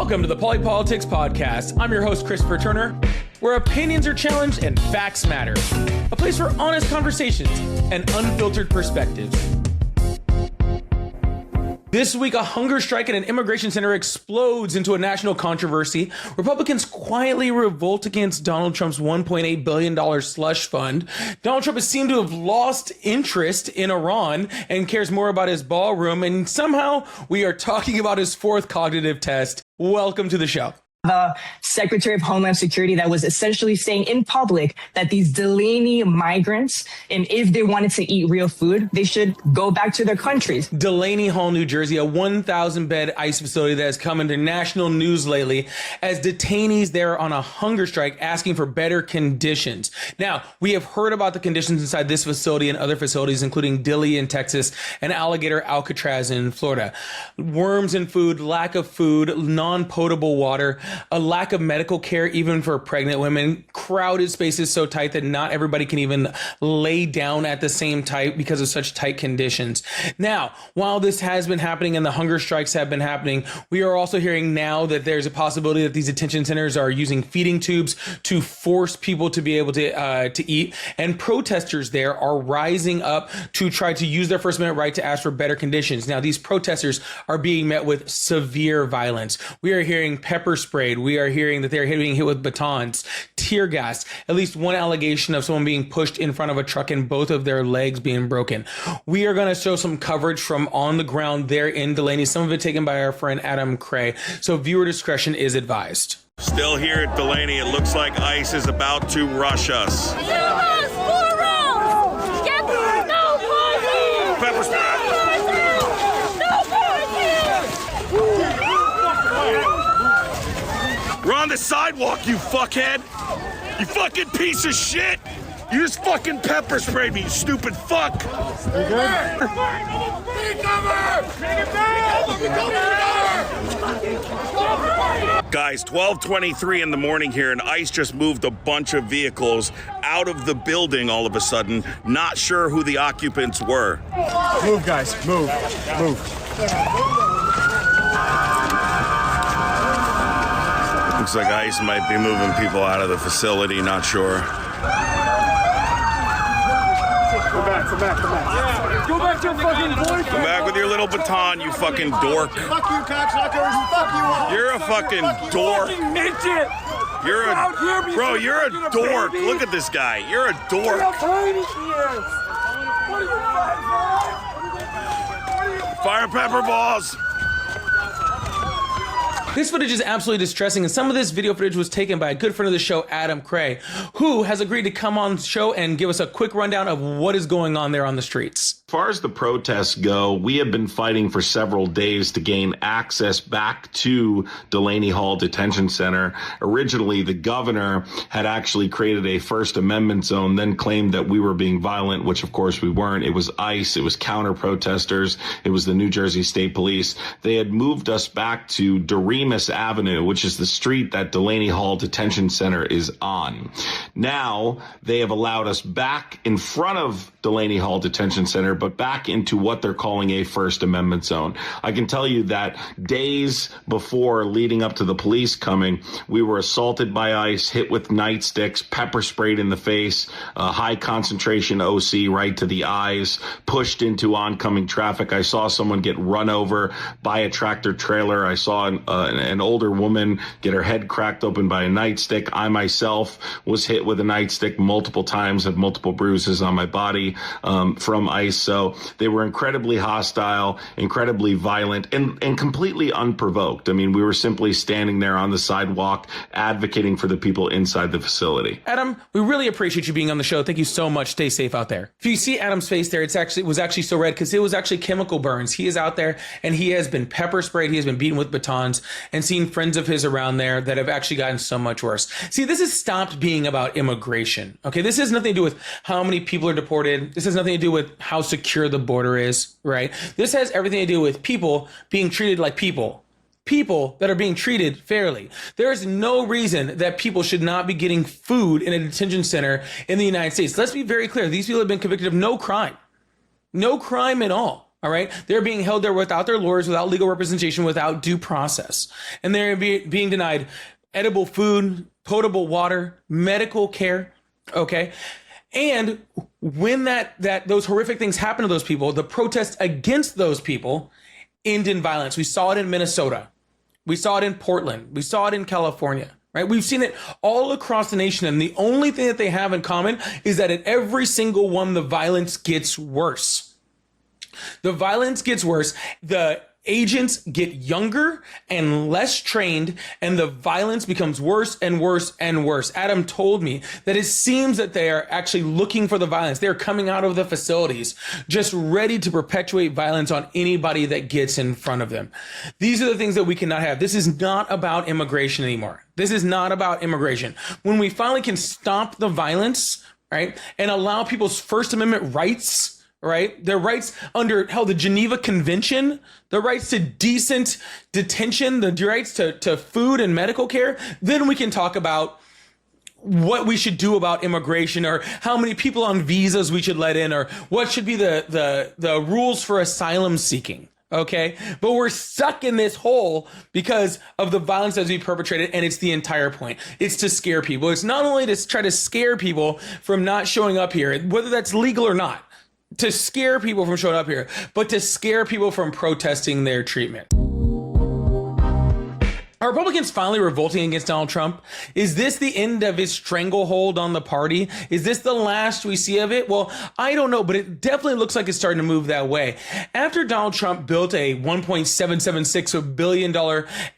Welcome to the Polypolitics podcast. I'm your host, Christopher Turner, where opinions are challenged and facts matter. A place for honest conversations and unfiltered perspectives. This week, a hunger strike at an immigration center explodes into a national controversy. Republicans quietly revolt against Donald Trump's $1.8 billion slush fund. Donald Trump has seemed to have lost interest in Iran and cares more about his ballroom. And somehow we are talking about his fourth cognitive test. Welcome to the show. The Secretary of Homeland Security that was essentially saying in public that these Delaney migrants, and if they wanted to eat real food, they should go back to their countries. Delaney Hall, New Jersey, a 1,000-bed ICE facility that has come into national news lately as detainees there on a hunger strike asking for better conditions. Now, we have heard about the conditions inside this facility and other facilities, including Dilley in Texas and Alligator Alcatraz in Florida. Worms in food, lack of food, non-potable water, a lack of medical care even for pregnant women, crowded spaces so tight that not everybody can even lay down at the same time because of such tight conditions. Now, while this has been happening and the hunger strikes have been happening, we are also hearing now that there's a possibility that these detention centers are using feeding tubes to force people to be able to eat, and protesters there are rising up to try to use their First Amendment right to ask for better conditions. Now, these protesters are being met with severe violence. We are hearing pepper spray. We are hearing that they're being hit with batons, tear gas, at least one allegation of someone being pushed in front of a truck and both of their legs being broken. We are going to show some coverage from on the ground there in Delaney, some of it taken by our friend Adam Cray. So viewer discretion is advised. Still here at Delaney, it looks like ICE is about to rush us. Pepper spray. We're on the sidewalk, you fuckhead! You fucking piece of shit! You just fucking pepper sprayed me, you stupid fuck! You good? Guys, 12:23 in the morning here, and ICE just moved a bunch of vehicles out of the building all of a sudden. Not sure who the occupants were. Move, guys, move, move. Looks like ICE might be moving people out of the facility, not sure. Come back. Yeah. Go back to your fucking boyfriend. Come back with your little baton, you fucking dork. Fuck you, cocksuckers. Fuck you all. You're a fucking dork. Fucking midget. You're a, bro, you're a dork. Look at this guy. You're a dork. Fire pepper balls. This footage is absolutely distressing, and some of this video footage was taken by a good friend of the show, Adam Cray, who has agreed to come on the show and give us a quick rundown of what is going on there on the streets. As far as the protests go, we have been fighting for several days to gain access back to Delaney Hall Detention Center. Originally, the governor had actually created a First Amendment zone, then claimed that we were being violent, which of course we weren't. It was ICE, it was counter-protesters, it was the New Jersey State Police. They had moved us back to Doremus Avenue, which is the street that Delaney Hall Detention Center is on. Now, they have allowed us back in front of Delaney Hall Detention Center, but back into what they're calling a First Amendment zone. I can tell you that days before leading up to the police coming, we were assaulted by ICE, hit with nightsticks, pepper sprayed in the face, high concentration OC right to the eyes, pushed into oncoming traffic. I saw someone get run over by a tractor trailer. I saw an older woman get her head cracked open by a nightstick. I myself was hit with a nightstick multiple times, had multiple bruises on my body from ICE. So they were incredibly hostile, incredibly violent, and completely unprovoked. I mean, we were simply standing there on the sidewalk advocating for the people inside the facility. Adam, we really appreciate you being on the show. Thank you so much. Stay safe out there. If you see Adam's face there, it was actually so red because it was actually chemical burns. He is out there and he has been pepper sprayed. He has been beaten with batons and seen friends of his around there that have actually gotten so much worse. See, this has stopped being about immigration. Okay, this has nothing to do with how many people are deported. This has nothing to do with how secure the border is, right? This has everything to do with people being treated like people. People that are being treated fairly. There is no reason that people should not be getting food in a detention center in the United States. Let's be very clear. These people have been convicted of no crime. No crime at all. All right. They're being held there without their lawyers, without legal representation, without due process. And they're being denied edible food, potable water, medical care. Okay. And when those horrific things happen to those people, the protests against those people end in violence. We saw it in Minnesota. We saw it in Portland. We saw it in California. Right? We've seen it all across the nation. And the only thing that they have in common is that at every single one, the violence gets worse. The violence gets worse. The agents get younger and less trained, and the violence becomes worse and worse and worse. Adam told me that it seems that they are actually looking for the violence. They're coming out of the facilities just ready to perpetuate violence on anybody that gets in front of them. These are the things that we cannot have. This is not about immigration anymore. This is not about immigration. When we finally can stop the violence, right, and allow people's First Amendment rights, right? Their rights under the Geneva Convention, the rights to decent detention, the rights to food and medical care, then we can talk about what we should do about immigration, or how many people on visas we should let in, or what should be the rules for asylum seeking. Okay. But we're stuck in this hole because of the violence that's being perpetrated. And it's the entire point. It's to scare people. It's not only to try to scare people from not showing up here, whether that's legal or not, to scare people from showing up here, but to scare people from protesting their treatment. Are Republicans finally revolting against Donald Trump? Is this the end of his stranglehold on the party? Is this the last we see of it? Well, I don't know, but it definitely looks like it's starting to move that way. After Donald Trump built a $1.776 billion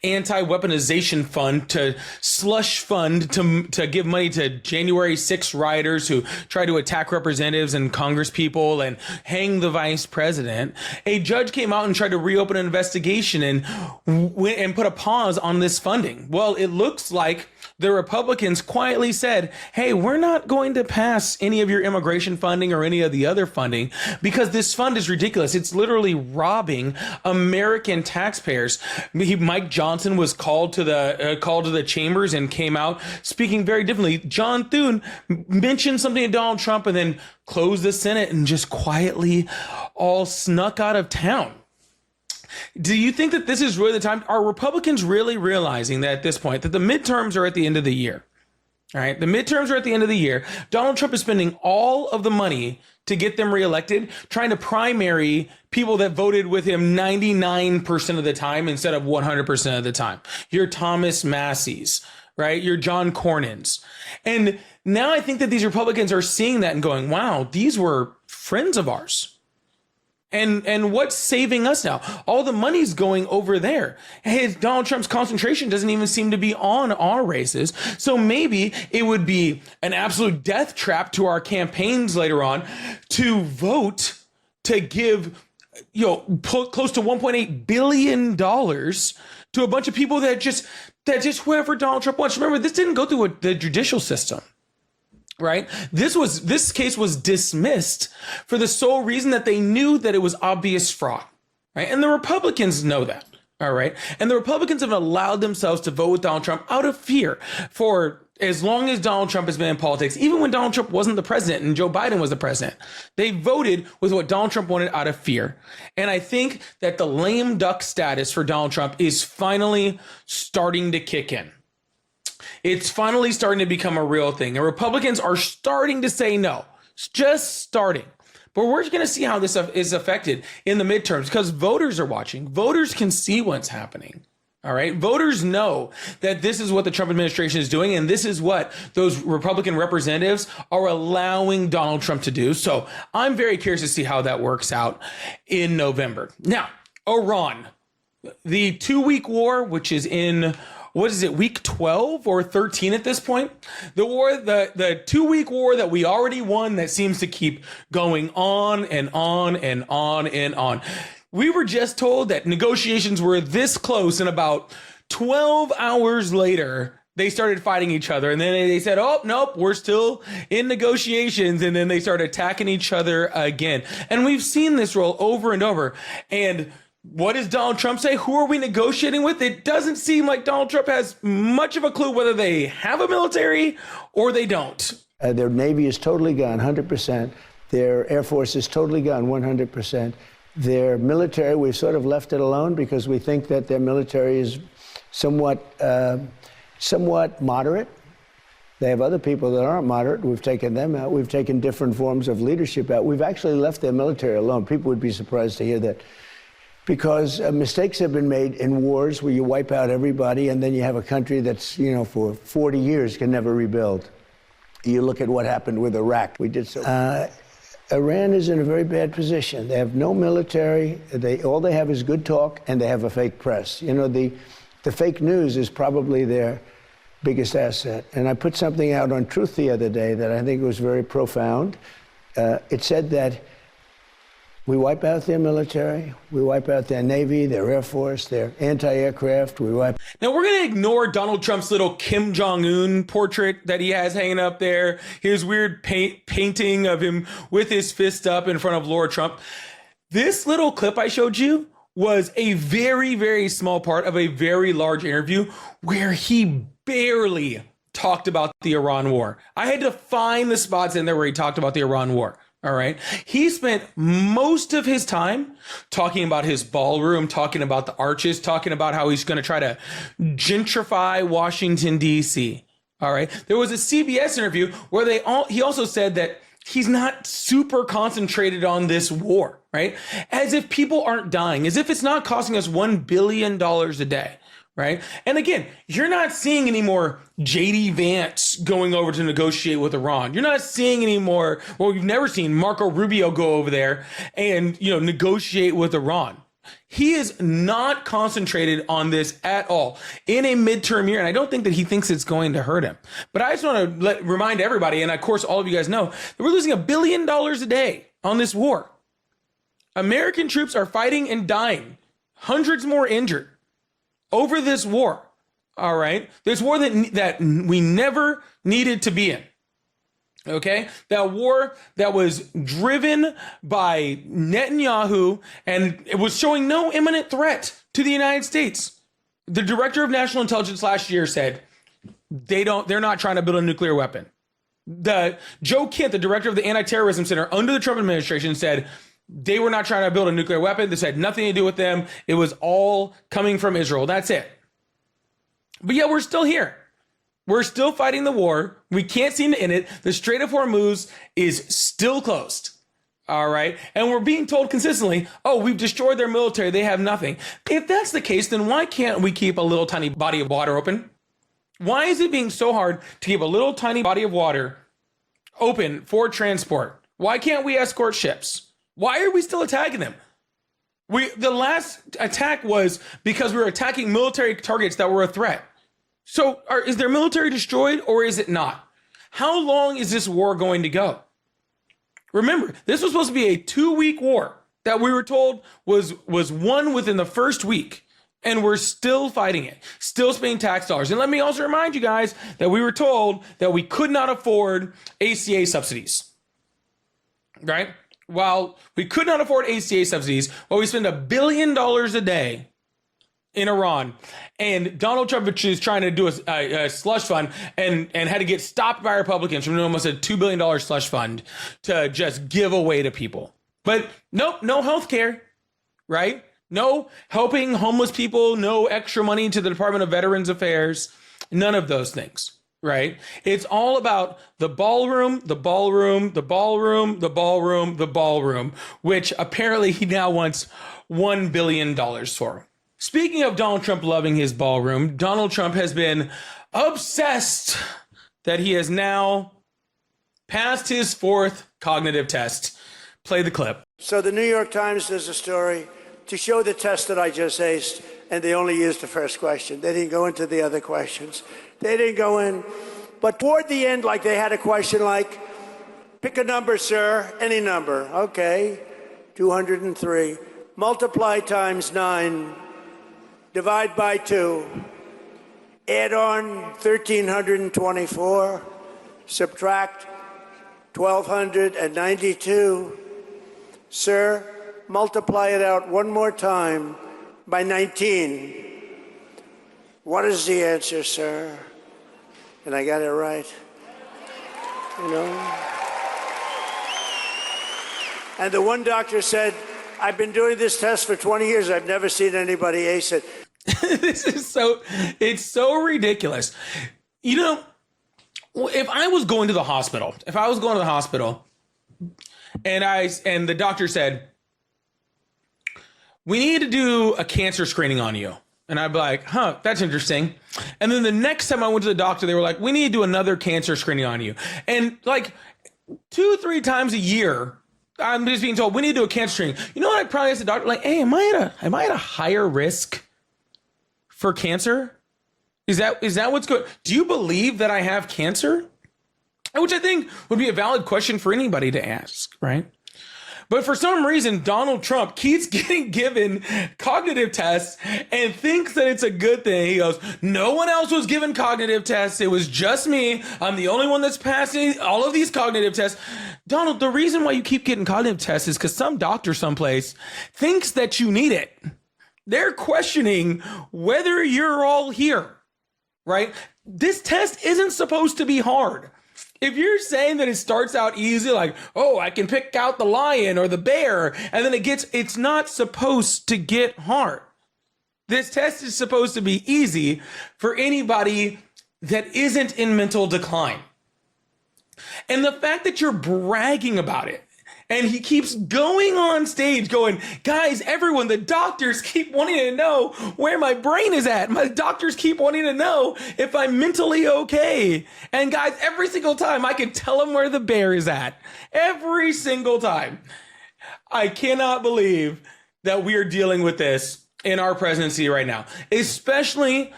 anti-weaponization fund to slush fund to give money to January 6 rioters who tried to attack representatives and Congress people and hang the vice president, a judge came out and tried to reopen an investigation and put a pause on this funding. Well, it looks like the Republicans quietly said, hey, we're not going to pass any of your immigration funding or any of the other funding because this fund is ridiculous. It's literally robbing American taxpayers. Mike Johnson was called to the chambers and came out speaking very differently. John Thune mentioned something to Donald Trump and then closed the Senate and just quietly all snuck out of town. Do you think that this is really the time? Are Republicans really realizing that at this point that the midterms are at the end of the year? All right, the midterms are at the end of the year. Donald Trump is spending all of the money to get them reelected, trying to primary people that voted with him 99% of the time instead of 100% of the time. Your Thomas Massey's, right? Your John Cornyn's. And now I think that these Republicans are seeing that and going, wow, these were friends of ours. And what's saving us now? All the money's going over there. Hey, Donald Trump's concentration doesn't even seem to be on our races. So maybe it would be an absolute death trap to our campaigns later on to vote to give, close to $1.8 billion to a bunch of people that just whoever Donald Trump wants. Remember, this didn't go through the judicial system. Right. This case was dismissed for the sole reason that they knew that it was obvious fraud. Right. And the Republicans know that. All right. And the Republicans have allowed themselves to vote with Donald Trump out of fear for as long as Donald Trump has been in politics. Even when Donald Trump wasn't the president and Joe Biden was the president, they voted with what Donald Trump wanted out of fear. And I think that the lame duck status for Donald Trump is finally starting to kick in. It's finally starting to become a real thing. And Republicans are starting to say no. It's just starting. But we're going to see how this is affected in the midterms because voters are watching. Voters can see what's happening. All right. Voters know that this is what the Trump administration is doing. And this is what those Republican representatives are allowing Donald Trump to do. So I'm very curious to see how that works out in November. Now, Iran, the 2-week war, which is in week 12 or 13 at this point? The war, the 2-week war that we already won that seems to keep going on and on and on and on. We were just told that negotiations were this close, and about 12 hours later, they started fighting each other. And then they said, oh, nope, we're still in negotiations. And then they started attacking each other again. And we've seen this roll over and over. And what does Donald Trump say? Who are we negotiating with? It doesn't seem like Donald Trump has much of a clue whether they have a military or they don't. Their Navy is totally gone, 100%. Their Air Force is totally gone, 100%. Their military, we've sort of left it alone because we think that their military is somewhat moderate. They have other people that aren't moderate. We've taken them out. We've taken different forms of leadership out. We've actually left their military alone. People would be surprised to hear that. Because mistakes have been made in wars where you wipe out everybody and then you have a country that's, for 40 years can never rebuild. You look at what happened with Iraq. We did so. Iran is in a very bad position. They have no military. All they have is good talk, and they have a fake press. The fake news is probably their biggest asset. And I put something out on Truth the other day that I think was very profound. It said that we wipe out their military, we wipe out their Navy, their Air Force, their anti-aircraft, Now, we're going to ignore Donald Trump's little Kim Jong-un portrait that he has hanging up there, his weird painting of him with his fist up in front of Laura Trump. This little clip I showed you was a very, very small part of a very large interview where he barely talked about the Iran war. I had to find the spots in there where he talked about the Iran war. All right. He spent most of his time talking about his ballroom, talking about the arches, talking about how he's going to try to gentrify Washington, D.C. All right. There was a CBS interview where he also said that he's not super concentrated on this war, right? As if people aren't dying, as if it's not costing us $1 billion a day. Right. And again, you're not seeing any more J.D. Vance going over to negotiate with Iran. You're not seeing any more. Well, we've never seen Marco Rubio go over there and, negotiate with Iran. He is not concentrated on this at all in a midterm year. And I don't think that he thinks it's going to hurt him. But I just want to remind everybody, and of course, all of you guys know that we're losing $1 billion a day on this war. American troops are fighting and dying, hundreds more injured over this war. All right. This war that we never needed to be in. OK, that war that was driven by Netanyahu and it was showing no imminent threat to the United States. The director of national intelligence last year said they're not trying to build a nuclear weapon. Joe Kent, the director of the Anti-Terrorism Center under the Trump administration, said they were not trying to build a nuclear weapon. This had nothing to do with them. It was all coming from Israel. That's it. But yeah, we're still here. We're still fighting the war. We can't seem to end it. The Strait of Hormuz is still closed. All right. And we're being told consistently, oh, we've destroyed their military. They have nothing. If that's the case, then why can't we keep a little tiny body of water open? Why is it being so hard to keep a little tiny body of water open for transport? Why can't we escort ships? Why are we still attacking them? The last attack was because we were attacking military targets that were a threat. So is their military destroyed or is it not? How long is this war going to go? Remember, this was supposed to be a 2-week war that we were told was won within the first week. And we're still fighting it, still spending tax dollars. And let me also remind you guys that we were told that we could not afford ACA subsidies, right? While we could not afford ACA subsidies, while we spend $1 billion a day in Iran, and Donald Trump is trying to do a slush fund and had to get stopped by Republicans from almost a $2 billion slush fund to just give away to people. But nope, no health care, right? No helping homeless people, no extra money to the Department of Veterans Affairs, none of those things. Right? It's all about the ballroom, the ballroom, the ballroom, the ballroom, the ballroom, which apparently he now wants $1 billion for. Speaking of Donald Trump loving his ballroom, Donald Trump has been obsessed that he has now passed his 4th cognitive test. Play the clip. So the New York Times does a story to show the test that I just aced, and they only used the first question. They didn't go into the other questions. They didn't go in. But toward the end, like they had a question like, pick a number, sir, any number. Okay, 203. Multiply times 9. Divide by 2. Add on 1,324. Subtract 1,292. Sir, multiply it out one more time by 19. What is the answer, sir? And I got it right. You know? And the one doctor said, I've been doing this test for 20 years. I've never seen anybody ace it. It's so ridiculous. You know, if I was going to the hospital, and the doctor said, we need to do a cancer screening on you. And I'd be like, huh, that's interesting. And then the next time I went to the doctor, they were like, we need to do another cancer screening on you. And like 2-3 times a year, I'm just being told we need to do a cancer screening. You know what? I probably asked the doctor, like, hey, am I at a higher risk for cancer? Is that what's good? Do you believe that I have cancer? Which I think would be a valid question for anybody to ask, right? But for some reason, Donald Trump keeps getting given cognitive tests and thinks that it's a good thing. He goes, no one else was given cognitive tests. It was just me. I'm the only one that's passing all of these cognitive tests. Donald, the reason why you keep getting cognitive tests is because some doctor someplace thinks that you need it. They're questioning whether you're all here, right? This test isn't supposed to be hard. If you're saying that it starts out easy, like, oh, I can pick out the lion or the bear, and then it's not supposed to get hard. This test is supposed to be easy for anybody that isn't in mental decline. And the fact that you're bragging about it, and he keeps going on stage going, guys, everyone, the doctors keep wanting to know where my brain is at. My doctors keep wanting to know if I'm mentally okay. And guys, every single time I can tell them where the bear is at. Every single time. I cannot believe that we are dealing with this in our presidency right now, especially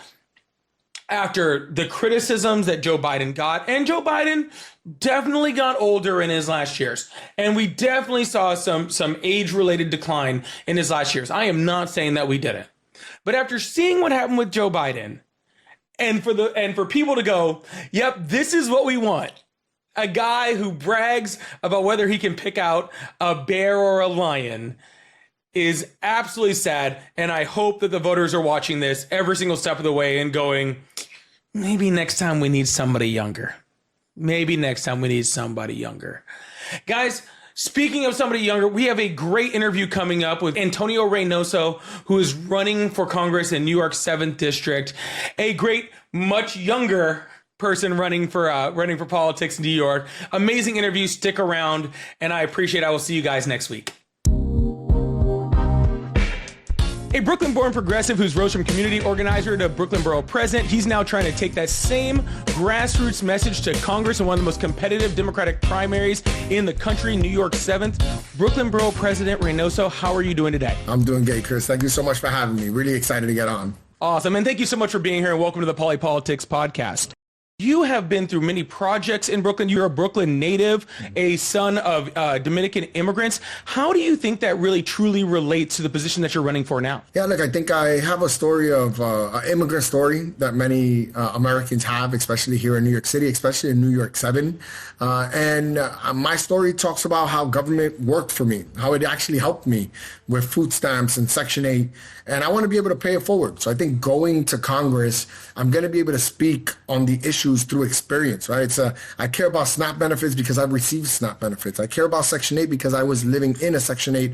after the criticisms that Joe Biden got. And Joe Biden definitely got older in his last years. And we definitely saw some age-related decline in his last years. I am not saying that we didn't. But after seeing what happened with Joe Biden, and for people to go, yep, this is what we want. A guy who brags about whether he can pick out a bear or a lion is absolutely sad. And I hope that the voters are watching this every single step of the way and going, maybe next time we need somebody younger. Maybe next time we need somebody younger. Guys, speaking of somebody younger, we have a great interview coming up with Antonio Reynoso, who is running for Congress in New York's 7th District. A great, much younger person running for politics in New York. Amazing interview. Stick around, and I appreciate it. I will see you guys next week. A Brooklyn-born progressive who's rose from community organizer to Brooklyn Borough President, he's now trying to take that same grassroots message to Congress in one of the most competitive Democratic primaries in the country, New York 7th. Brooklyn Borough President Reynoso, how are you doing today? I'm doing great, Chris. Thank you so much for having me. Really excited to get on. Awesome. And thank you so much for being here, and welcome to the Polypolitics podcast. You have been through many projects in Brooklyn. You're a Brooklyn native, a son of Dominican immigrants. How do you think that really truly relates to the position that you're running for now? Yeah, look, I think I have a story of an immigrant story that many Americans have, especially here in New York City, especially in New York 7. And my story talks about how government worked for me, how it actually helped me with food stamps and Section 8. And I want to be able to pay it forward. So I think going to Congress, I'm going to be able to speak on the issues through experience, right? I care about SNAP benefits because I've received SNAP benefits. I care about Section 8 because I was living in a Section 8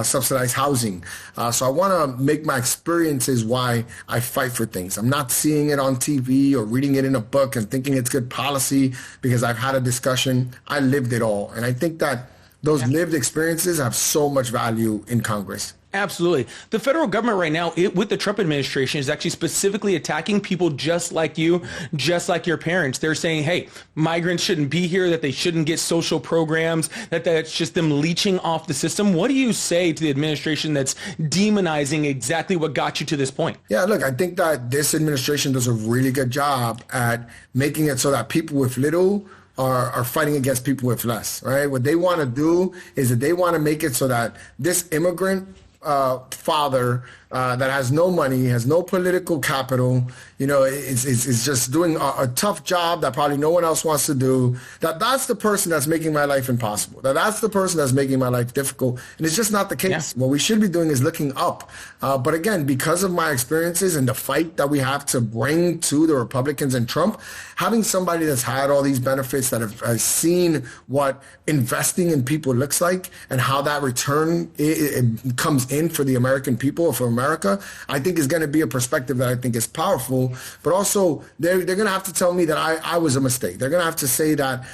subsidized housing. So I want to make my experiences why I fight for things. I'm not seeing it on TV or reading it in a book and thinking it's good policy because I've had a discussion. I lived it all. And I think that those lived experiences have so much value in Congress. Absolutely. The federal government right now, with the Trump administration, is actually specifically attacking people just like you, just like your parents. They're saying, hey, migrants shouldn't be here, that they shouldn't get social programs, that's just them leeching off the system. What do you say to the administration that's demonizing exactly what got you to this point? Yeah, look, I think that this administration does a really good job at making it so that people with little are fighting against people with less, right? What they want to do is that they want to make it so that this immigrant father that has no money, has no political capital, is just doing a tough job that probably no one else wants to do, that's the person that's making my life impossible. That's the person that's making my life difficult. And it's just not the case. Yeah. What we should be doing is looking up. But again, because of my experiences and the fight that we have to bring to the Republicans and Trump, having somebody that's had all these benefits, that has seen what investing in people looks like and how that return it comes in for the American people or for America, I think is going to be a perspective that I think is powerful. But also, they're going to have to tell me that I was a mistake. They're going to have to say that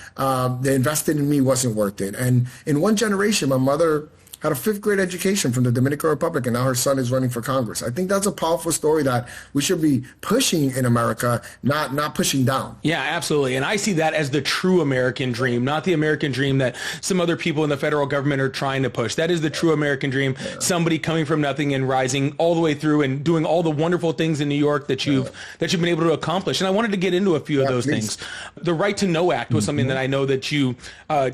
they invested in me wasn't worth it. And in one generation, my mother had a 5th grade education from the Dominican Republic, and now her son is running for Congress. I think that's a powerful story that we should be pushing in America, not pushing down. Yeah, absolutely. And I see that as the true American dream, not the American dream that some other people in the federal government are trying to push. That is the true American dream, somebody coming from nothing and rising all the way through and doing all the wonderful things in New York that you've been able to accomplish. And I wanted to get into a few of those things. The Right to Know Act was something that I know that you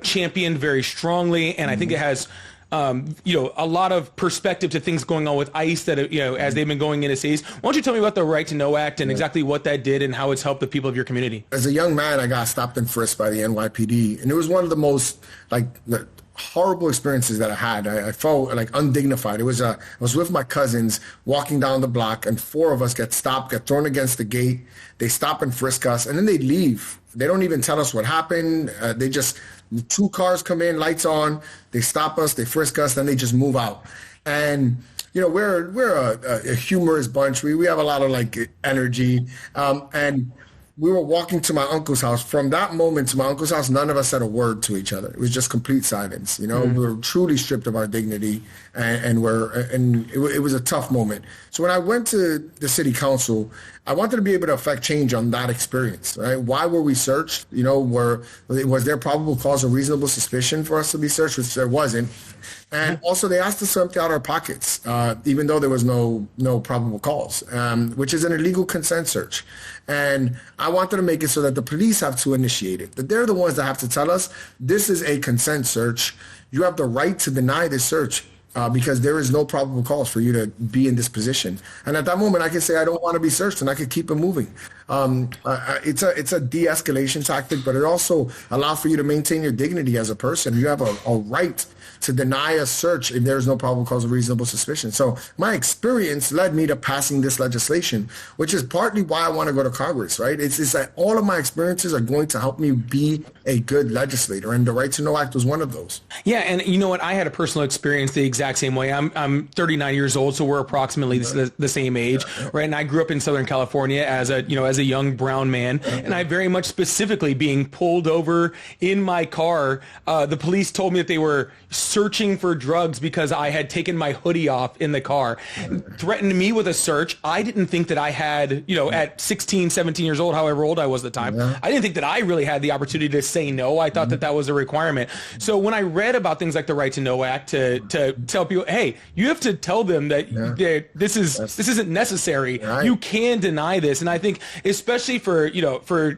championed very strongly, and I think it has a lot of perspective to things going on with ICE that, as they've been going into cities. Why don't you tell me about the Right to Know Act and exactly what that did and how it's helped the people of your community? As a young man, I got stopped and frisked by the NYPD, and it was one of the most horrible experiences that I had. I felt undignified. I was with my cousins walking down the block, and 4 of us get stopped, get thrown against the gate. They stop and frisk us, and then they leave. They don't even tell us what happened. 2 cars come in, lights on, they stop us, they frisk us, then they just move out. And we're a humorous bunch. We have a lot of energy. And we were walking to my uncle's house. From that moment to my uncle's house, none of us said a word to each other. It was just complete silence. We were truly stripped of our dignity, and it was a tough moment. So when I went to the city council, I wanted to be able to affect change on that experience. Right? Why were we searched? Was there probable cause or reasonable suspicion for us to be searched, which there wasn't. And also, they asked us to empty out our pockets, even though there was no probable cause, which is an illegal consent search. And I wanted to make it so that the police have to initiate it, that they're the ones that have to tell us, this is a consent search. You have the right to deny this search because there is no probable cause for you to be in this position. And at that moment, I can say, I don't want to be searched, and I could keep it moving. It's a de-escalation tactic, but it also allows for you to maintain your dignity as a person. You have a right to deny a search if there's no probable cause of reasonable suspicion. So my experience led me to passing this legislation, which is partly why I want to go to Congress, right? It's that all of my experiences are going to help me be a good legislator, and the Right to Know Act was one of those. Yeah, and you know what? I had a personal experience the exact same way. I'm 39 years old, so we're approximately the same age, right? And I grew up in Southern California as a young brown man, and I very much specifically being pulled over in my car. The police told me that they were searching for drugs because I had taken my hoodie off in the car, threatened me with a search. I didn't think that I had, at 16, 17 years old, however old I was at the time, I didn't think that I really had the opportunity to say no. I thought that was a requirement. So when I read about things like the Right to Know Act to tell people, hey, you have to tell them that this isn't necessary. Right. You can deny this. And I think especially for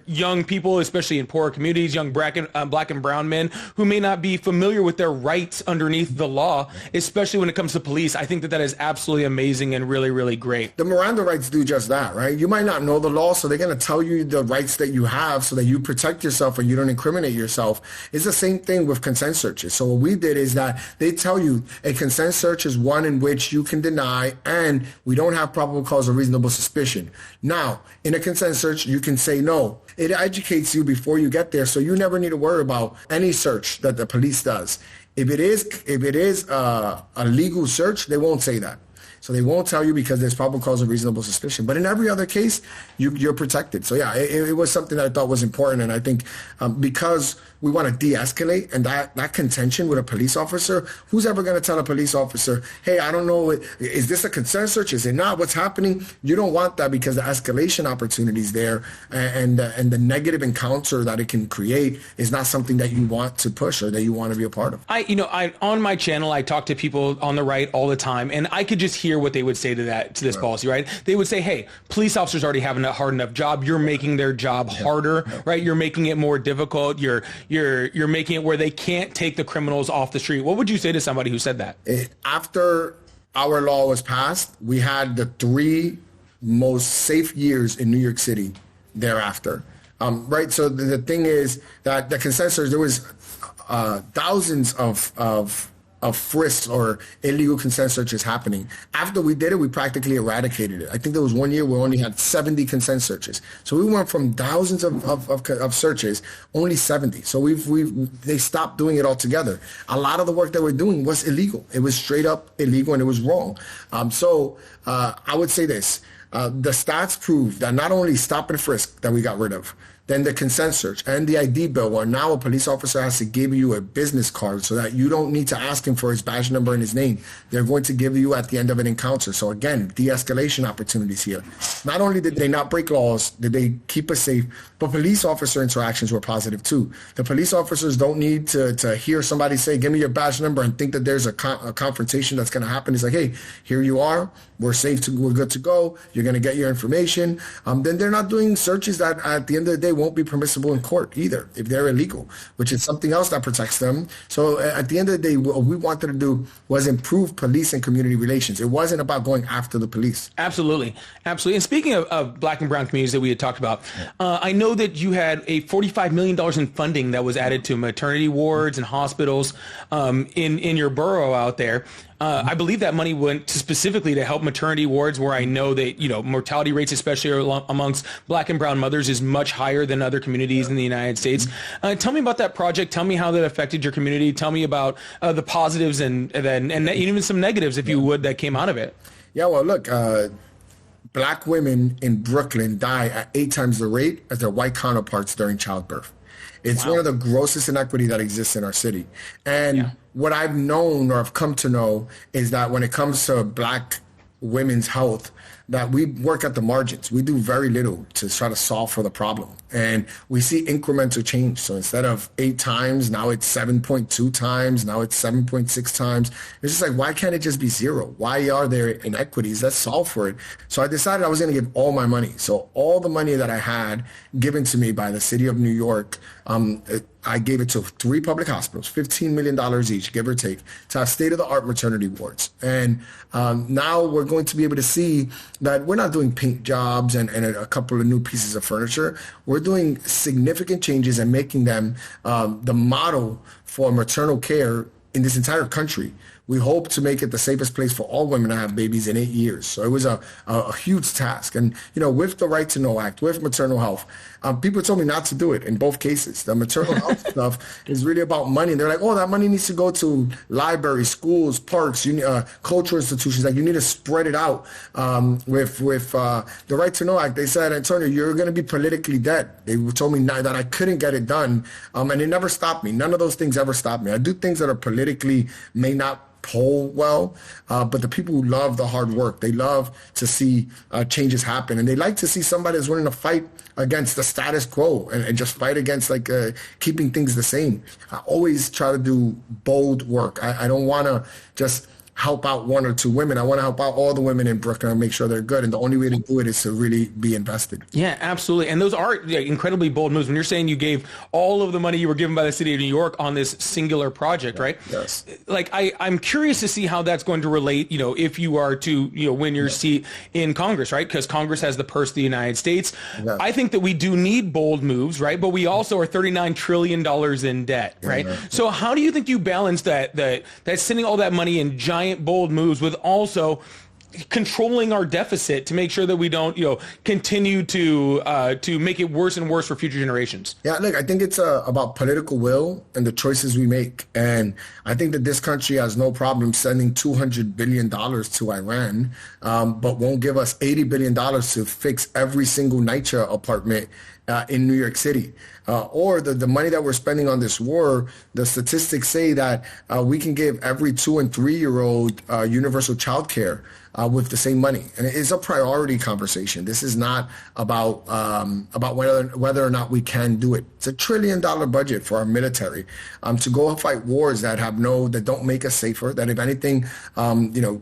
young people, especially in poor communities, young black and brown men who may not be familiar with their rights underneath the law, especially when it comes to police, I think that is absolutely amazing and really, really great. The Miranda rights do just that, right? You might not know the law, so they're going to tell you the rights that you have so that you protect yourself and you don't incriminate yourself. It's the same thing with consent searches. So what we did is that they tell you a consent search is one in which you can deny and we don't have probable cause or reasonable suspicion. Now, in a consent search, you can say no. It educates you before you get there, so you never need to worry about any search that the police does. If it is a legal search, they won't say that. So they won't tell you because there's probable cause of reasonable suspicion. But in every other case, you're protected. So yeah, it was something that I thought was important. And I think because we want to de-escalate and that contention with a police officer, who's ever going to tell a police officer, hey, I don't know, is this a consent search? Is it not? What's happening? You don't want that because the escalation opportunities there and the negative encounter that it can create is not something that you want to push or that you want to be a part of. I on my channel, I talk to people on the right all the time, and I could just hear what they would say to this policy, right? They would say, hey, police officers already have a hard enough job. You're making their job harder, right? You're making it more difficult. You're making it where they can't take the criminals off the street. What would you say to somebody who said that? After our law was passed, we had the 3 most safe years in New York City thereafter. Right. So the thing is that the consensus, there was thousands of frisks or illegal consent searches happening. After we did it, we practically eradicated it. I think there was 1 year where we only had 70 consent searches. So we went from thousands of searches, only 70. So they stopped doing it altogether. A lot of the work that we're doing was illegal. It was straight up illegal and it was wrong. So I would say this. The stats prove that not only stop and frisk that we got rid of, then the consent search and the ID bill, where now a police officer has to give you a business card so that you don't need to ask him for his badge number and his name. They're going to give you at the end of an encounter. So again, de-escalation opportunities here. Not only did they not break laws, did they keep us safe, but police officer interactions were positive too. The police officers don't need to hear somebody say, give me your badge number, and think that there's a confrontation that's going to happen. It's like, hey, here you are. We're safe. We're good to go. You're going to get your information. Then they're not doing searches that at the end of the day won't be permissible in court either if they're illegal, which is something else that protects them. So at the end of the day, what we wanted to do was improve police and community relations. It wasn't about going after the police. Absolutely. Absolutely. And speaking of Black and brown communities that we had talked about, I know that you had a $45 million in funding that was added to maternity wards and hospitals in your borough out there. I believe that money went specifically to help maternity wards, where I know that, mortality rates, especially amongst Black and brown mothers, is much higher than other communities in the United States. Tell me about that project. Tell me how that affected your community. Tell me about the positives and even some negatives, if you would, that came out of it. Yeah, well, look, Black women in Brooklyn die at 8 times the rate as their white counterparts during childbirth. It's one of the grossest inequity that exists in our city. And what I've known, or I've come to know, is that when it comes to Black women's health, that we work at the margins. We do very little to try to solve for the problem. And we see incremental change. So instead of 8 times, now it's 7.2 times, now it's 7.6 times. It's just like, why can't it just be 0? Why are there inequities? Let's solve for it. So I decided I was going to give all my money. So all the money that I had given to me by the city of New York, I gave it to 3 public hospitals, $15 million each, give or take, to have state-of-the-art maternity wards. And now we're going to be able to see that we're not doing paint jobs and a couple of new pieces of furniture. We're doing significant changes and making them the model for maternal care in this entire country. We hope to make it the safest place for all women to have babies in 8 years. So it was a huge task. And, with the Right to Know Act, with maternal health, people told me not to do it in both cases. The maternal health stuff is really about money. And they're like, oh, that money needs to go to libraries, schools, parks, cultural institutions. Like, you need to spread it out. With the Right to Know Act, they said, Antonio, you're going to be politically dead. They told me that I couldn't get it done. And it never stopped me. None of those things ever stopped me. I do things that are politically may not poll well, but the people who love the hard work, they love to see changes happen, and they like to see somebody that's willing to fight against the status quo and just fight against keeping things the same. I always try to do bold work. I don't want to just help out 1 or 2 women. I want to help out all the women in Brooklyn and make sure they're good. And the only way to do it is to really be invested. Yeah, absolutely. And those are incredibly bold moves. When you're saying you gave all of the money you were given by the city of New York on this singular project, right? Yes. I'm curious to see how that's going to relate, if you are to, win your seat in Congress, right? Because Congress has the purse of the United States. Yes. I think that we do need bold moves, right? But we also are $39 trillion in debt, right? So how do you think you balance that sending all that money in giant bold moves with also controlling our deficit to make sure that we don't, continue to make it worse and worse for future generations? Yeah, look, I think it's about political will and the choices we make. And I think that this country has no problem sending $200 billion to Iran, but won't give us $80 billion to fix every single NYCHA apartment in New York City. Or the money that we're spending on this war, the statistics say that we can give every 2- and 3-year-old universal child care with the same money. And it's a priority conversation. This is not about whether or not we can do it. It's $1 trillion budget for our military to go fight wars that don't make us safer, that if anything,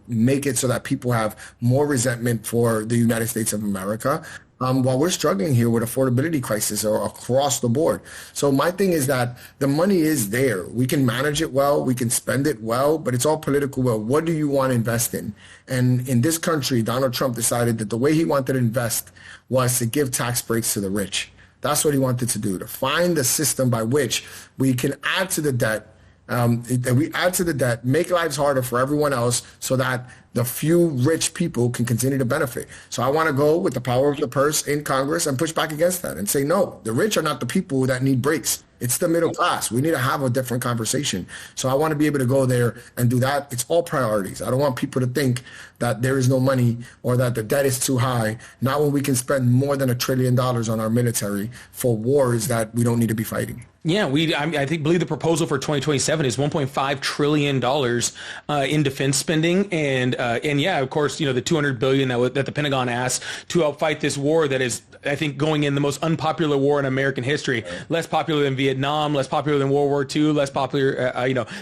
make it so that people have more resentment for the United States of America. While we're struggling here with affordability crisis or across the board. So my thing is that the money is there. We can manage it well, we can spend it well, but it's all political will. What do you want to invest in? And in this country, Donald Trump decided that the way he wanted to invest was to give tax breaks to the rich. That's what he wanted to do, to find the system by which we can add to the debt, make lives harder for everyone else so that the few rich people can continue to benefit. So I want to go with the power of the purse in Congress and push back against that and say, no, the rich are not the people that need breaks. It's the middle class. We need to have a different conversation. So I want to be able to go there and do that. It's all priorities. I don't want people to think that there is no money or that the debt is too high, not when we can spend more than $1 trillion on our military for wars that we don't need to be fighting. Yeah, I believe the proposal for 2027 is $1.5 trillion in defense spending, and yeah, of course, the $200 billion that the Pentagon asked to help fight this war that is, I think, going in the most unpopular war in American history, less popular than Vietnam, less popular than World War II, less popular,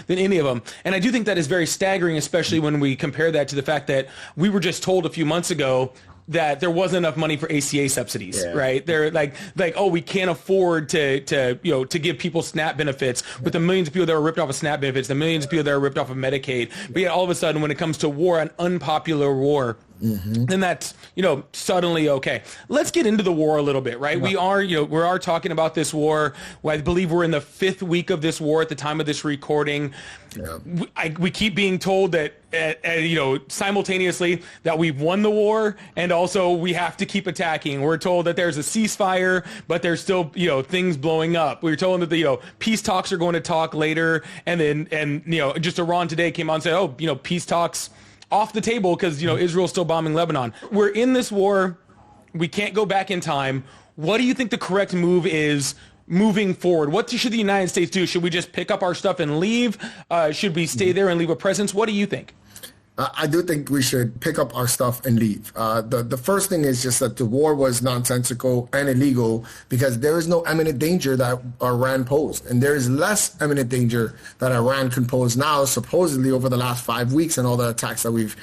than any of them. And I do think that is very staggering, especially when we compare that to the fact that we were just told a few months ago that there wasn't enough money for ACA subsidies, right? They're like, oh, we can't afford to give people SNAP benefits with the millions of people that were ripped off of SNAP benefits, the millions of people that are ripped off of Medicaid. But yet all of a sudden, when it comes to war, an unpopular war, then that's, suddenly okay. Let's get into the war a little bit, right? We are talking about this war. I believe we're in the 5th week of this war at the time of this recording. We keep being told that, simultaneously that we've won the war, and also we have to keep attacking. We're told that there's a ceasefire, but there's still, things blowing up. We were told that the, peace talks are going to talk later, and just Iran today came on and said, oh, peace talks off the table because, Israel's still bombing Lebanon. We're in this war. We can't go back in time. What do you think the correct move is moving forward? What should the United States do? Should we just pick up our stuff and leave? Should we stay there and leave a presence? What do you think? I do think we should pick up our stuff and leave. The first thing is just that the war was nonsensical and illegal because there is no imminent danger that Iran posed. And there is less imminent danger that Iran can pose now, supposedly over the last 5 weeks and all the attacks that we've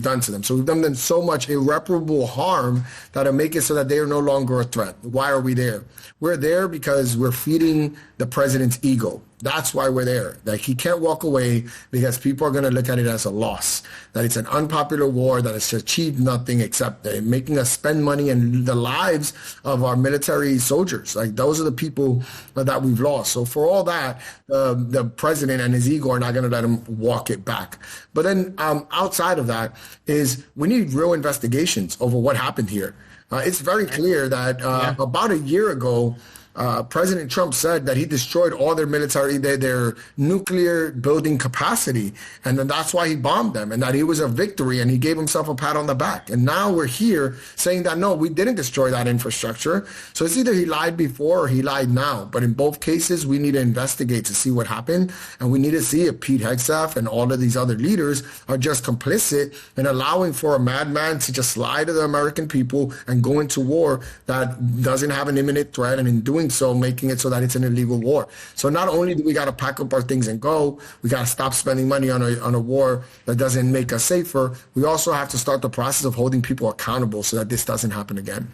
done to them. So we've done them so much irreparable harm that it'll make it so that they are no longer a threat. Why are we there? We're there because we're feeding the president's ego. That's why we're there. Like, he can't walk away because people are going to look at it as a loss, that it's an unpopular war, that it's achieved nothing except making us spend money and the lives of our military soldiers. Like, those are the people that we've lost. So for all that, the president and his ego are not going to let him walk it back. But then outside of that is we need real investigations over what happened here. It's very clear that about a year ago, President Trump said that he destroyed all their military, their nuclear building capacity, and then that's why he bombed them, and that it was a victory, and he gave himself a pat on the back. And now we're here saying that, no, we didn't destroy that infrastructure. So it's either he lied before or he lied now. But in both cases, we need to investigate to see what happened, and we need to see if Pete Hegseth and all of these other leaders are just complicit in allowing for a madman to just lie to the American people and go into war that doesn't have an imminent threat, and in doing so, making it so that it's an illegal war. So not only do we got to pack up our things and go, we got to stop spending money on a war that doesn't make us safer. We also have to start the process of holding people accountable so that this doesn't happen again.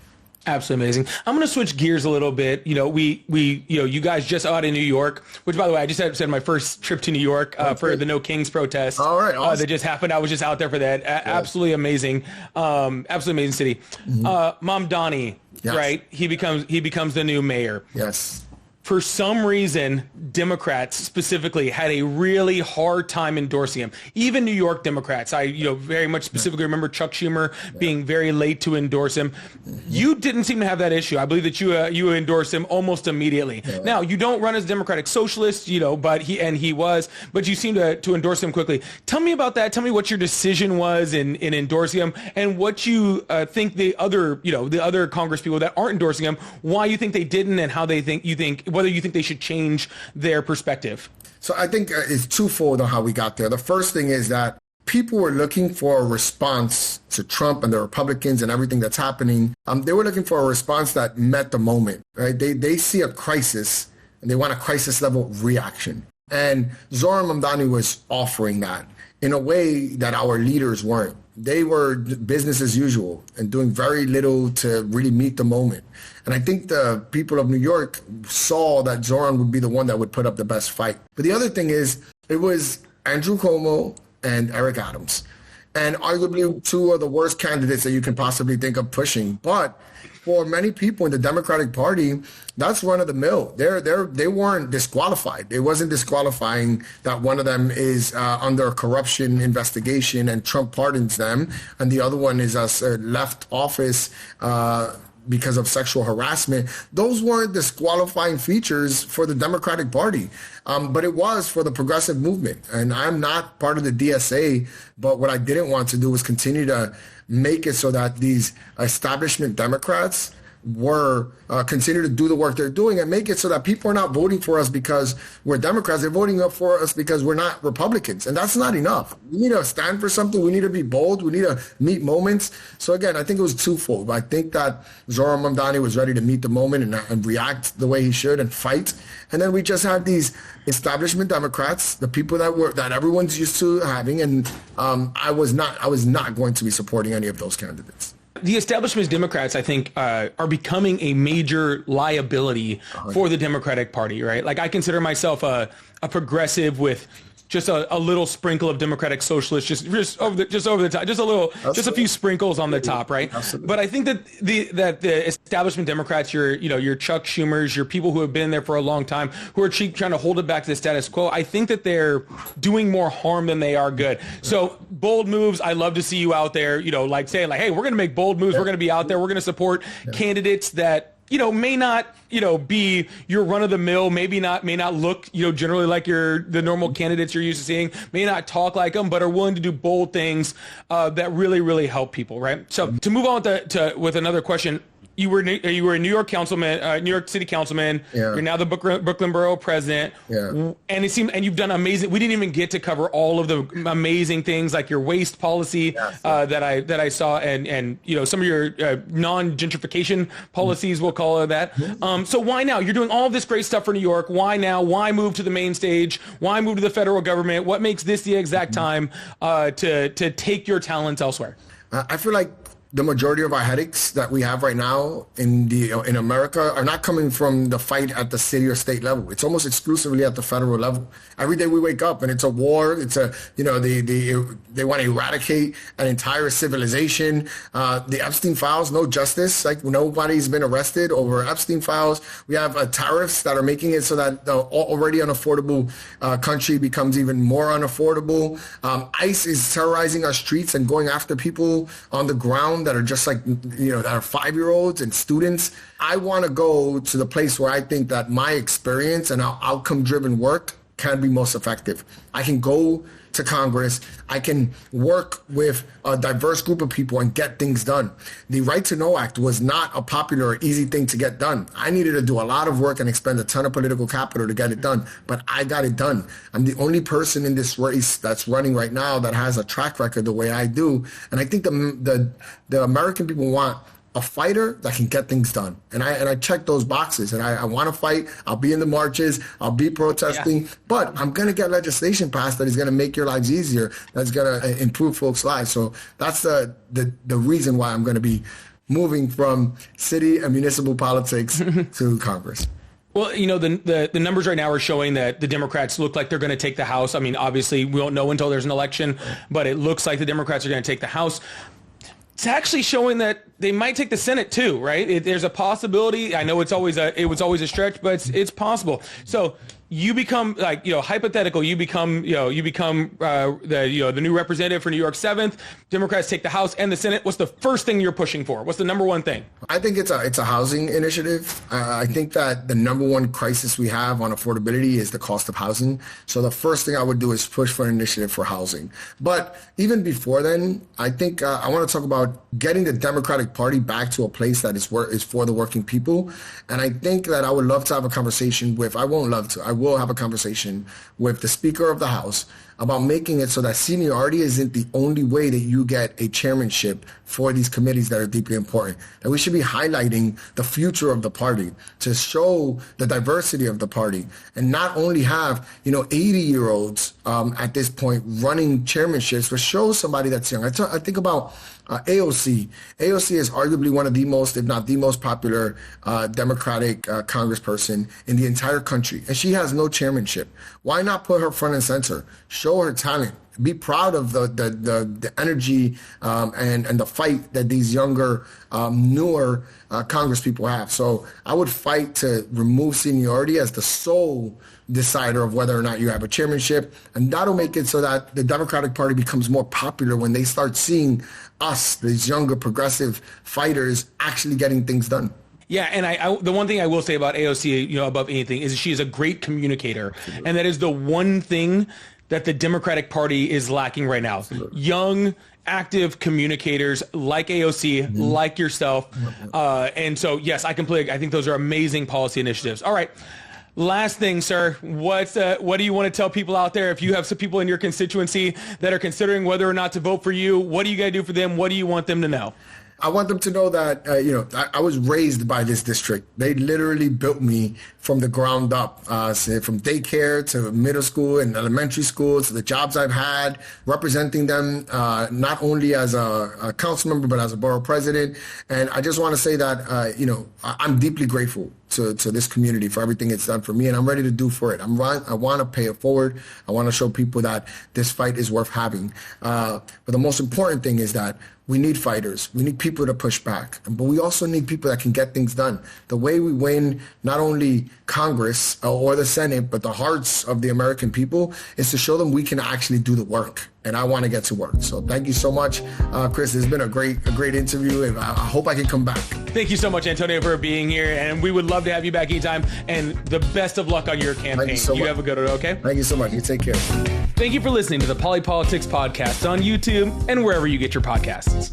Absolutely amazing. I'm going to switch gears a little bit. You guys just out in New York, which, by the way, I just had my first trip to New York for the No Kings protest. All right, awesome. That just happened. I was just out there for that. Absolutely amazing. Absolutely amazing city. Mamdani, yes. Right? He becomes the new mayor. Yes. For some reason, Democrats specifically had a really hard time endorsing him. Even New York Democrats. I very much specifically remember Chuck Schumer being very late to endorse him. You didn't seem to have that issue. I believe that you endorsed him almost immediately. Yeah. Now, you don't run as a Democratic Socialist, but you seem to endorse him quickly. Tell me about that. Tell me what your decision was in endorsing him, and what you think the other Congress people that aren't endorsing him, why you think they didn't, and how whether you think they should change their perspective. So I think it's twofold on how we got there. The first thing is that people were looking for a response to Trump and the Republicans and everything that's happening. They were looking for a response that met the moment, right? They see a crisis and they want a crisis level reaction. And Zoran Mamdani was offering that in a way that our leaders weren't. They were business as usual and doing very little to really meet the moment. And I think the people of New York saw that Zoran would be the one that would put up the best fight. But the other thing is, it was Andrew Cuomo and Eric Adams, and arguably two of the worst candidates that you can possibly think of pushing. But for many people in the Democratic Party, that's run of the mill. They weren't disqualified. It wasn't disqualifying that one of them is under a corruption investigation and Trump pardons them, and the other one is left office because of sexual harassment. Those weren't disqualifying features for the Democratic Party, but it was for the progressive movement. And I'm not part of the DSA, but what I didn't want to do was continue to make it so that these establishment Democrats were continue to do the work they're doing and make it so that people are not voting for us because we're Democrats. They're voting up for us because we're not Republicans. And that's not enough. We need to stand for something. We need to be bold. We need to meet moments. So again, I think it was twofold. I think that Zoran Mamdani was ready to meet the moment and react the way he should and fight. And then we just had these establishment Democrats, the people that everyone's used to having. And I was not going to be supporting any of those candidates. The establishment Democrats, I think, are becoming a major liability for the Democratic Party, right? Like, I consider myself a progressive with just a little sprinkle of democratic socialists, just over the top, just a few sprinkles on the top, right? Absolutely. But I think that the establishment Democrats, your Chuck Schumers, your people who have been there for a long time, who are trying to hold it back to the status quo, I think that they're doing more harm than they are good. So bold moves, I love to see you out there, like saying like, hey, we're going to make bold moves. We're going to be out there. We're going to support candidates that may not, be your run of the mill, may not look, generally like the normal candidates you're used to seeing, may not talk like them, but are willing to do bold things that really, really help people, right? So to move on with another question, you were a New York councilman, New York City councilman. Yeah. You're now the Brooklyn Borough President. Yeah. And you've done amazing. We didn't even get to cover all of the amazing things like your waste policy that I saw, and some of your non-gentrification policies, we'll call it that. So why now? You're doing all of this great stuff for New York. Why now? Why move to the main stage? Why move to the federal government? What makes this the exact time to take your talents elsewhere? I feel like the majority of our headaches that we have right now in America are not coming from the fight at the city or state level. It's almost exclusively at the federal level. Every day we wake up and it's a war. It's they want to eradicate an entire civilization. The Epstein files, no justice. Like, nobody's been arrested over Epstein files. We have tariffs that are making it so that the already unaffordable country becomes even more unaffordable. ICE is terrorizing our streets and going after people on the ground that are just like, that are 5-year-olds and students. I want to go to the place where I think that my experience and our outcome-driven work can be most effective. I can go to Congress. I can work with a diverse group of people and get things done. The Right to Know Act was not a popular or easy thing to get done. I needed to do a lot of work and expend a ton of political capital to get it done, but I got it done. I'm the only person in this race that's running right now that has a track record the way I do. And I think the American people want a fighter that can get things done. And I check those boxes, and I want to fight. I'll be in the marches. I'll be protesting, but I'm going to get legislation passed that is going to make your lives easier. That's going to improve folks' lives. So that's the reason why I'm going to be moving from city and municipal politics to Congress. Well, the numbers right now are showing that the Democrats look like they're going to take the House. I mean, obviously, we don't know until there's an election, but it looks like the Democrats are going to take the House. It's actually showing that they might take the Senate too, right? There's a possibility. I know it was always a stretch, but it's possible. So you become hypothetical. You become the new representative for New York 7th. Democrats take the House and the Senate. What's the first thing you're pushing for? What's the number one thing? I think it's a housing initiative. I think that the number one crisis we have on affordability is the cost of housing. So the first thing I would do is push for an initiative for housing. But even before then, I think I want to talk about getting the Democratic Party back to a place that is for the working people. And I think that I would love to have a conversation with, I won't love to, I will have a conversation with the Speaker of the House about making it so that seniority isn't the only way that you get a chairmanship for these committees that are deeply important. That we should be highlighting the future of the party to show the diversity of the party, and not only have 80-year-olds at this point running chairmanships, but show somebody that's young. I think about AOC. AOC is arguably one of the most, if not the most popular Democratic congressperson in the entire country, and she has no chairmanship. Why not put her front and center? Show her talent. Be proud of the energy and the fight that these younger, newer Congress people have. So I would fight to remove seniority as the sole decider of whether or not you have a chairmanship, and that'll make it so that the Democratic Party becomes more popular when they start seeing us, these younger progressive fighters, actually getting things done. Yeah, and the one thing I will say about AOC, above anything, is she is a great communicator, and that is the one thing that the Democratic Party is lacking right now. Young, active communicators like AOC, like yourself, and so yes, I think those are amazing policy initiatives. All right. Last thing, sir, what do you want to tell people out there? If you have some people in your constituency that are considering whether or not to vote for you, what do you got to do for them? What do you want them to know? I want them to know that, I was raised by this district. They literally built me from the ground up, from daycare to middle school and elementary school to the jobs I've had, representing them not only as a council member, but as a borough president. And I just want to say that, I'm deeply grateful to this community for everything it's done for me, and I'm ready to do for it. I want to pay it forward. I want to show people that this fight is worth having. But the most important thing is that we need fighters. We need people to push back. But we also need people that can get things done. The way we win not only Congress or the Senate, but the hearts of the American people is to show them we can actually do the work. And I want to get to work. So thank you so much, Chris. It's been a great interview, and I hope I can come back. Thank you so much, Antonio, for being here, and we would love to have you back anytime. And the best of luck on your campaign. Thank you so much. Have a good one, okay? Thank you so much. You take care. Thank you for listening to the Polypolitics podcast on YouTube and wherever you get your podcasts.